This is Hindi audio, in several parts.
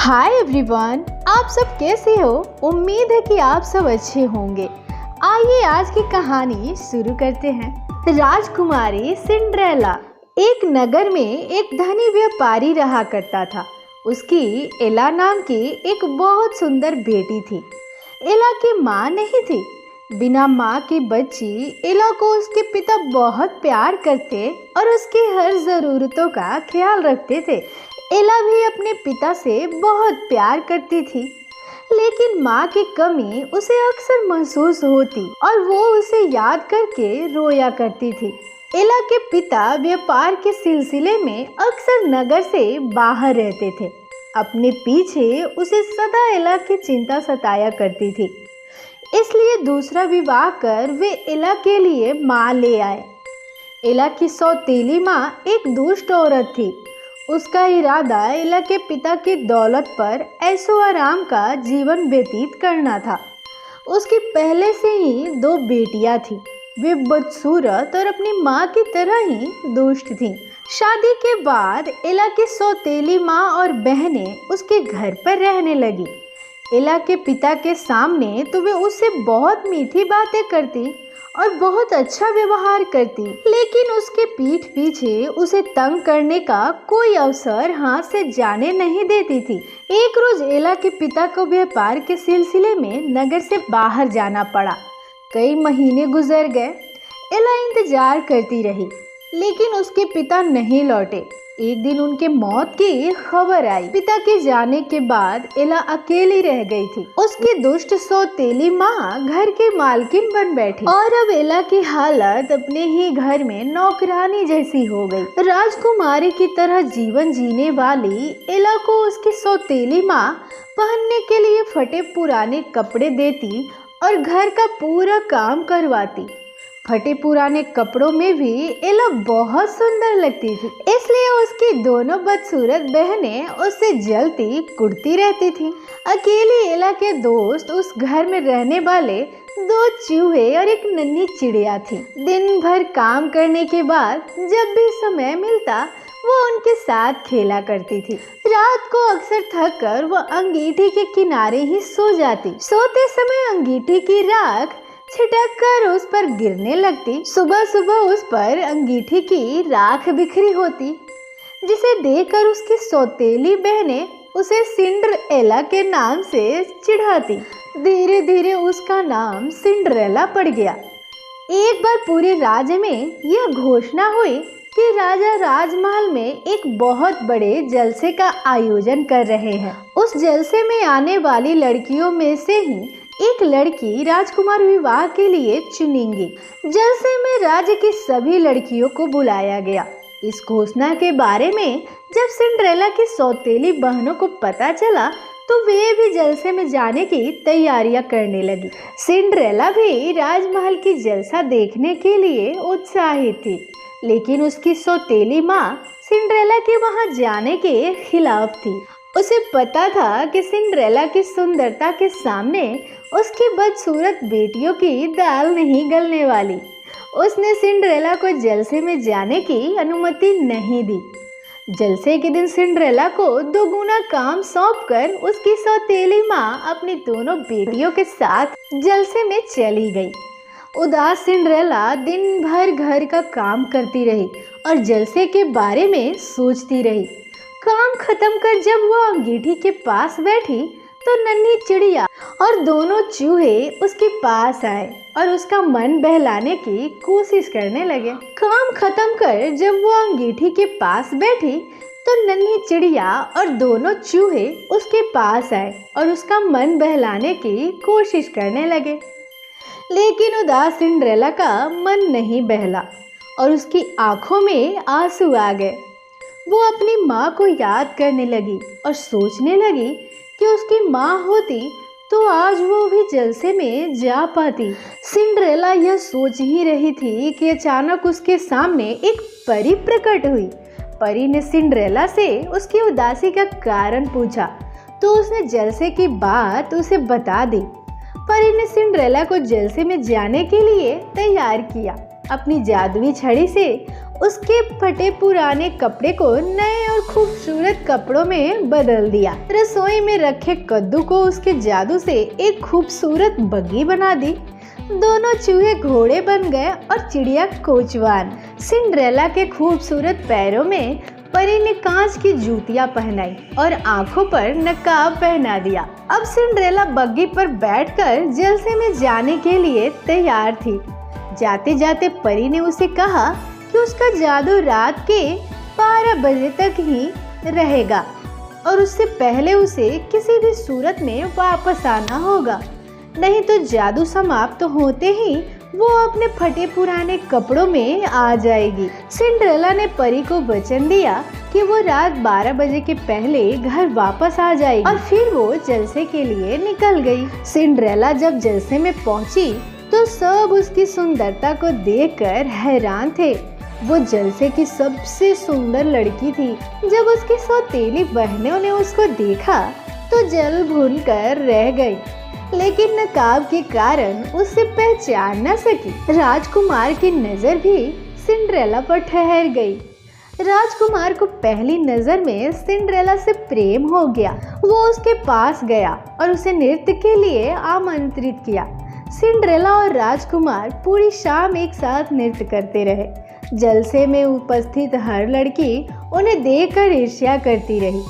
हाय एवरीवन, आप सब कैसे हो। उम्मीद है कि आप सब अच्छे होंगे। आइए आज की कहानी शुरू करते हैं। राजकुमारी सिंड्रेला। एक नगर में एक धनी व्यापारी रहा करता था। उसकी एला नाम की एक बहुत सुंदर बेटी थी। एला की माँ नहीं थी। बिना माँ की बच्ची एला को उसके पिता बहुत प्यार करते और उसकी हर ज़रूरतों का ख्याल रखते थे। एला भी अपने पिता से बहुत प्यार करती थी, लेकिन माँ की कमी उसे अक्सर महसूस होती और वो उसे याद करके रोया करती थी। एला के पिता व्यापार के सिलसिले में अक्सर नगर से बाहर रहते थे। अपने पीछे उसे सदा एला की चिंता सताया करती थी, इसलिए दूसरा विवाह कर वे एला के लिए माँ ले आए। एला की सौतेली माँ एक दुष्ट औरत थी। उसका इरादा एला के पिता की दौलत पर ऐशो आराम का जीवन व्यतीत करना था। उसकी पहले से ही 2 बेटियां थीं। वे बदसूरत और अपनी माँ की तरह ही दुष्ट थीं। शादी के बाद एला की सौतेली माँ और बहनें उसके घर पर रहने लगी। एला के पिता के सामने तो वे उससे बहुत मीठी बातें करती और बहुत अच्छा व्यवहार करती, लेकिन उसके पीठ पीछे उसे तंग करने का कोई अवसर हाथ से जाने नहीं देती थी। एक रोज एला के पिता को व्यापार के सिलसिले में नगर से बाहर जाना पड़ा। कई महीने गुजर गए। एला इंतजार करती रही, लेकिन उसके पिता नहीं लौटे। एक दिन उनके मौत की खबर आई। पिता के जाने के बाद एला अकेली रह गई थी। उसकी दुष्ट सौतेली माँ घर की मालकिन बन बैठी और अब एला की हालत अपने ही घर में नौकरानी जैसी हो गई। राजकुमारी की तरह जीवन जीने वाली एला को उसकी सौतेली माँ पहनने के लिए फटे पुराने कपड़े देती और घर का पूरा काम करवाती। फटे पुराने कपड़ों में भी एला बहुत सुंदर लगती थी, इसलिए उसकी दोनों बदसूरत बहनें उससे जलती कुड़ती रहती थीं। अकेली एला के दोस्त उस घर में रहने वाले 2 चूहे और एक नन्ही चिड़िया थी। दिन भर काम करने के बाद जब भी समय मिलता वो उनके साथ खेला करती थी। रात को अक्सर थक कर वो अंगीठी के किनारे ही सो जाती। सोते समय अंगीठी की राख छिटक कर उस पर गिरने लगती। सुबह सुबह उस पर अंगीठी की राख बिखरी होती, जिसे देखकर उसकी सौतेली बहनें उसे सिंड्रेला के नाम से चिढ़ाती। धीरे धीरे उसका नाम सिंड्रेला पड़ गया। एक बार पूरे राज्य में यह घोषणा हुई कि राजा राजमहल में एक बहुत बड़े जलसे का आयोजन कर रहे हैं। उस जलसे में आने वाली लड़कियों में से ही एक लड़की राजकुमार विवाह के लिए चुनेंगी। जलसे में राज्य की सभी लड़कियों को बुलाया गया। इस घोषणा के बारे में जब सिंड्रेला की सौतेली बहनों को पता चला तो वे भी जलसे में जाने की तैयारियां करने लगी। सिंड्रेला भी राजमहल की जलसा देखने के लिए उत्साहित थी, लेकिन उसकी सौतेली माँ सिंड्रेला के वहां जाने के खिलाफ थी। उसे पता था कि सिंड्रेला की सुंदरता के सामने उसकी बदसूरत बेटियों की दाल नहीं गलने वाली। उसने सिंड्रेला को जलसे में जाने की अनुमति नहीं दी। जलसे के दिन सिंड्रेला को 2 गुना काम सौंपकर उसकी सौतेली माँ अपनी दोनों बेटियों के साथ जलसे में चली गई। उदास सिंड्रेला दिन भर घर का काम करती रही और जलसे के बारे में सोचती रही। काम खत्म कर जब वो अंगीठी के पास बैठी तो नन्ही चिड़िया और दोनों चूहे उसके पास आए और उसका मन बहलाने की कोशिश करने लगे। काम खत्म कर जब वो अंगीठी के पास बैठी तो नन्ही चिड़िया और दोनों चूहे उसके पास आए और उसका मन बहलाने की कोशिश करने लगे, लेकिन उदास सिंड्रेला का मन नहीं बहला और उसकी आंखों में आंसू आ गए। वो अपनी माँ को याद करने लगी और सोचने लगी कि उसकी माँ होती तो आज वो भी जलसे में जा पाती। सिंड्रेला यह सोच ही रही थी कि अचानक उसके सामने एक परी प्रकट हुई। परी ने सिंड्रेला से उसकी उदासी का कारण पूछा तो उसने जलसे की बात उसे बता दी। परी ने सिंड्रेला को जलसे में जाने के लिए तैयार किया। अपनी जादुई छड़ी से उसके फटे पुराने कपड़े को नए और खूबसूरत कपड़ों में बदल दिया। रसोई में रखे कद्दू को उसके जादू से एक खूबसूरत बग्गी बना दी। दोनों चूहे घोड़े बन गए और चिड़िया कोचवान। सिंड्रेला के खूबसूरत पैरों में परी ने कांच की जूतियां पहनाई और आंखों पर नकाब पहना दिया। अब सिंड्रेला बग्गी पर बैठकर जलसे में जाने के लिए तैयार थी। जाते जाते परी ने उसे कहा कि उसका जादू रात के 12 बजे तक ही रहेगा और उससे पहले उसे किसी भी सूरत में वापस आना होगा, नहीं तो जादू समाप्त होते ही वो अपने फटे पुराने कपड़ों में आ जाएगी। सिंड्रेला ने परी को वचन दिया कि वो रात 12 बजे के पहले घर वापस आ जाएगी और फिर वो जलसे के लिए निकल गई। सिंड्रेला जब जलसे में पहुंची तो सब उसकी सुंदरता को देखकर हैरान थे। वो जलसे की सबसे सुंदर लड़की थी। जब उसकी सौतेली बहनों ने उसको देखा तो जल भून कर रह गई, लेकिन नकाब के कारण उसे पहचान न सकी। राजकुमार की नजर भी सिंड्रेला पर ठहर गई। राजकुमार को पहली नजर में सिंड्रेला से प्रेम हो गया। वो उसके पास गया और उसे नृत्य के लिए आमंत्रित किया। सिंड्रेला और राजकुमार पूरी शाम एक साथ नृत्य करते रहे। जलसे में उपस्थित हर लड़की उन्हें देखकर ईर्ष्या करती रही।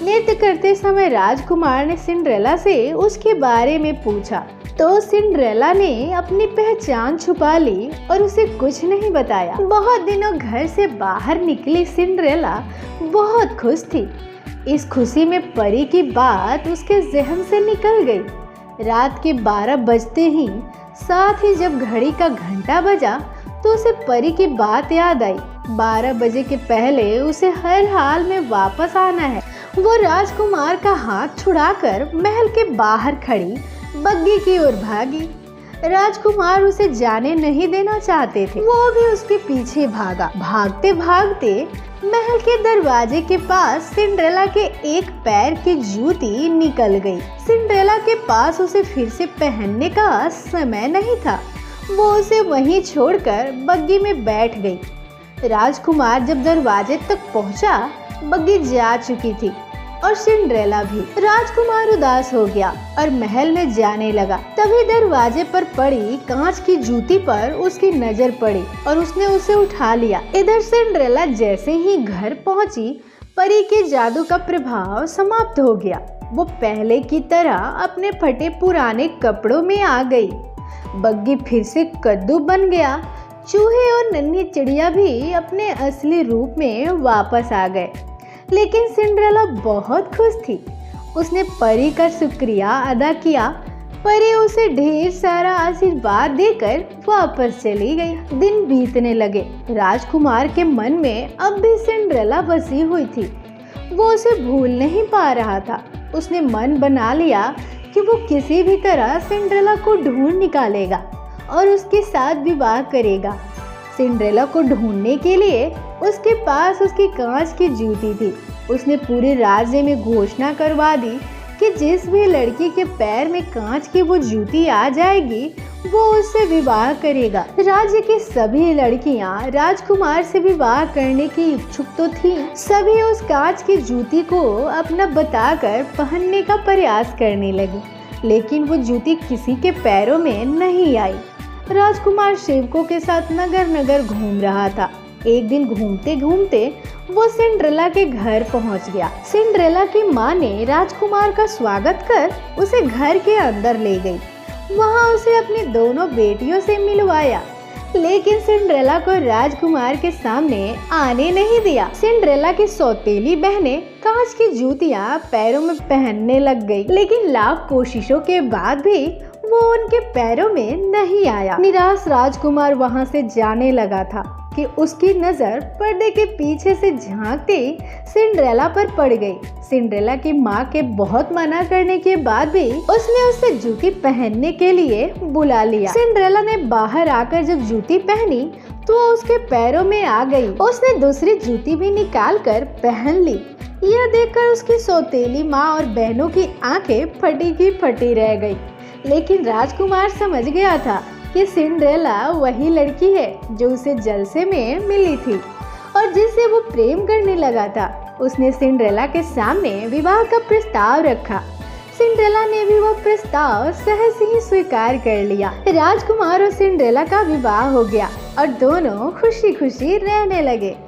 नृत्य करते समय राजकुमार ने सिंड्रेला से उसके बारे में पूछा तो सिंड्रेला ने अपनी पहचान छुपा ली और उसे कुछ नहीं बताया। बहुत दिनों घर से बाहर निकली सिंड्रेला बहुत खुश थी। इस खुशी में परी की बात उसके जहन से निकल गई। रात के 12 बजते ही, साथ ही जब घड़ी का घंटा बजा तो उसे परी की बात याद आई। 12 बजे के पहले उसे हर हाल में वापस आना है। वो राजकुमार का हाथ छुड़ाकर महल के बाहर खड़ी बग्गी की ओर भागी। राजकुमार उसे जाने नहीं देना चाहते थे। वो भी उसके पीछे भागा। भागते भागते महल के दरवाजे के पास सिंड्रेला के एक पैर की जूती निकल गई। सिंड्रेला के पास उसे फिर से पहनने का समय नहीं था। वो उसे वहीं छोड़कर बग्गी में बैठ गई। राजकुमार जब दरवाजे तक पहुंचा, बग्गी जा चुकी थी और सिंड्रेला भी। राजकुमार उदास हो गया और महल में जाने लगा। तभी दरवाजे पर पड़ी कांच की जूती पर उसकी नजर पड़ी और उसने उसे उठा लिया। इधर सिंड्रेला जैसे ही घर पहुंची, परी के जादू का प्रभाव समाप्त हो गया। वो पहले की तरह अपने फटे पुराने कपड़ों में आ गई। बग्गी फिर से कद्दू बन गया। चूहे और नन्ही चिड़िया भी अपने असली रूप में वापस आ गए। लेकिन सिंड्रेला बहुत खुश थी। उसने परी का शुक्रिया अदा किया। परी उसे ढेर सारा आशीर्वाद देकर वापस चली गई। दिन बीतने लगे। राजकुमार के मन में अब भी सिंड्रेला बसी हुई थी। वो उसे भूल नहीं पा रहा था। उसने मन बना लिया कि वो किसी भी तरह सिंड्रेला को ढूंढ निकालेगा और उसके साथ विवाह करेगा। सिंड्रेला को ढूंढने के लिए उसके पास उसकी कांच की जूती थी। उसने पूरे राज्य में घोषणा करवा दी कि जिस भी लड़की के पैर में कांच की वो जूती आ जाएगी, वो उससे विवाह करेगा। राज्य की सभी लड़कियां राजकुमार से विवाह करने की इच्छुक तो थीं। सभी उस कांच की जूती को अपना बताकर पहनने का प्रयास करने लगी, लेकिन वो जूती किसी के पैरों में नहीं आई। राजकुमार सेवकों के साथ नगर नगर घूम रहा था। एक दिन घूमते घूमते वो सिंड्रेला के घर पहुंच गया। सिंड्रेला की माँ ने राजकुमार का स्वागत कर उसे घर के अंदर ले गई। वहां उसे अपनी दोनों बेटियों से मिलवाया, लेकिन सिंड्रेला को राजकुमार के सामने आने नहीं दिया। सिंड्रेला की सौतेली बहनें कांच की जूतियां पैरों में पहनने लग गई, लेकिन लाख कोशिशों के बाद भी वो उनके पैरों में नहीं आया। निराश राजकुमार वहां से जाने लगा था कि उसकी नजर पर्दे के पीछे से झांकते सिंड्रेला पर पड़ गई। सिंड्रेला की माँ के बहुत मना करने के बाद भी उसने उसे जूती पहनने के लिए बुला लिया। सिंड्रेला ने बाहर आकर जब जूती पहनी तो उसके पैरों में आ गई। उसने दूसरी जूती भी निकाल कर पहन ली। यह देखकर उसकी सौतेली माँ और बहनों की आंखें फटी की फटी रह गई। लेकिन राजकुमार समझ गया था कि सिंड्रेला वही लड़की है जो उसे जलसे में मिली थी और जिससे वो प्रेम करने लगा था। उसने सिंड्रेला के सामने विवाह का प्रस्ताव रखा। सिंड्रेला ने भी वो प्रस्ताव सहज ही स्वीकार कर लिया। राजकुमार और सिंड्रेला का विवाह हो गया और दोनों खुशी खुशी रहने लगे।